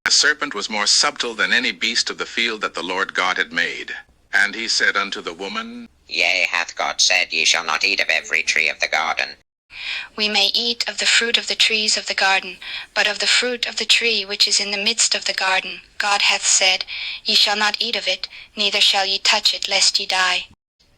The serpent was more subtle than any beast of the field that the Lord God had made. And he said unto the woman, Yea, hath God said, Ye shall not eat of every tree of the garden? We may eat of the fruit of the trees of the garden, but of the fruit of the tree which is in the midst of the garden, God hath said, Ye shall not eat of it, neither shall ye touch it, lest ye die.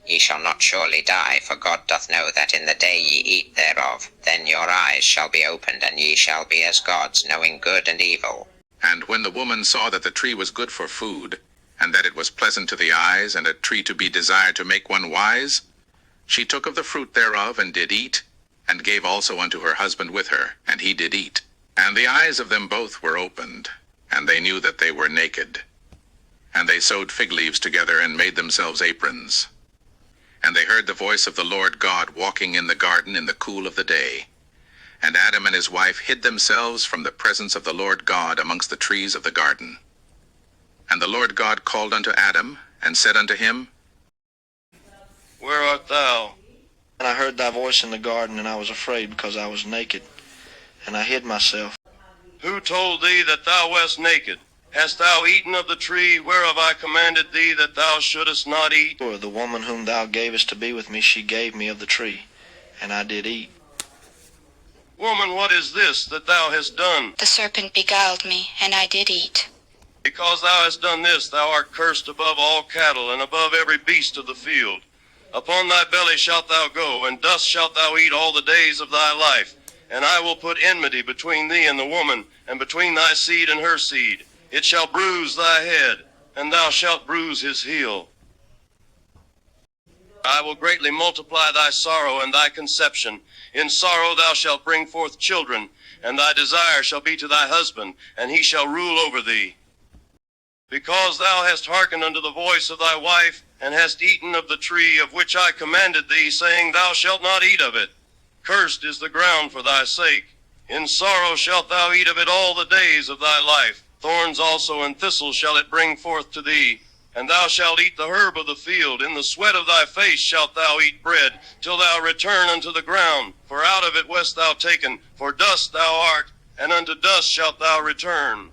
Ye shall not surely die, for God doth know that in the day ye eat thereof, then your eyes shall be opened, and ye shall be as gods, knowing good and evil. And when the woman saw that the tree was good for food, and that it was pleasant to the eyes, and a tree to be desired to make one wise, she took of the fruit thereof, and did eat, and gave also unto her husband with her, and he did eat. And the eyes of them both were opened, and they knew that they were naked. And they sewed fig leaves together, and made themselves aprons. And they heard the voice of the Lord God walking in the garden in the cool of the day. And Adam and his wife hid themselves from the presence of the Lord God amongst the trees of the garden. And the Lord God called unto Adam, and said unto him, Where art thou? And I heard thy voice in the garden, and I was afraid, because I was naked, and I hid myself. Who told thee that thou wast naked? Hast thou eaten of the tree whereof I commanded thee that thou shouldest not eat? For the woman whom thou gavest to be with me, she gave me of the tree, and I did eat. Woman, what is this that thou hast done? The serpent beguiled me, and I did eat. Because thou hast done this, thou art cursed above all cattle, and above every beast of the field. Upon thy belly shalt thou go, and dust shalt thou eat all the days of thy life. And I will put enmity between thee and the woman, and between thy seed and her seed. It shall bruise thy head, and thou shalt bruise his heel. I will greatly multiply thy sorrow and thy conception. In sorrow thou shalt bring forth children, and thy desire shall be to thy husband, and he shall rule over thee. Because thou hast hearkened unto the voice of thy wife, and hast eaten of the tree of which I commanded thee, saying, Thou shalt not eat of it. Cursed is the ground for thy sake. In sorrow shalt thou eat of it all the days of thy life. Thorns also and thistles shall it bring forth to thee. And thou shalt eat the herb of the field. In the sweat of thy face shalt thou eat bread, till thou return unto the ground. For out of it wast thou taken, for dust thou art, and unto dust shalt thou return.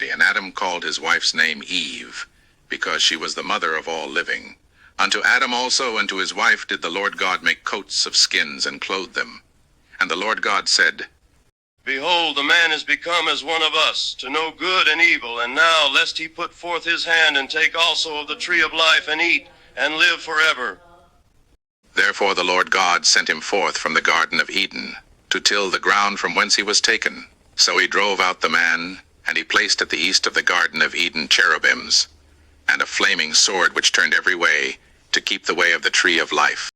And Adam called his wife's name Eve, because she was the mother of all living. Unto Adam also and to his wife did the Lord God make coats of skins, and clothe them. And the Lord God said, Behold, the man is become as one of us, to know good and evil. And now, lest he put forth his hand, and take also of the tree of life, and eat, and live forever. Therefore the Lord God sent him forth from the garden of Eden, to till the ground from whence he was taken. So he drove out the man, and he placed at the east of the garden of Eden cherubims, and a flaming sword which turned every way, to keep the way of the tree of life.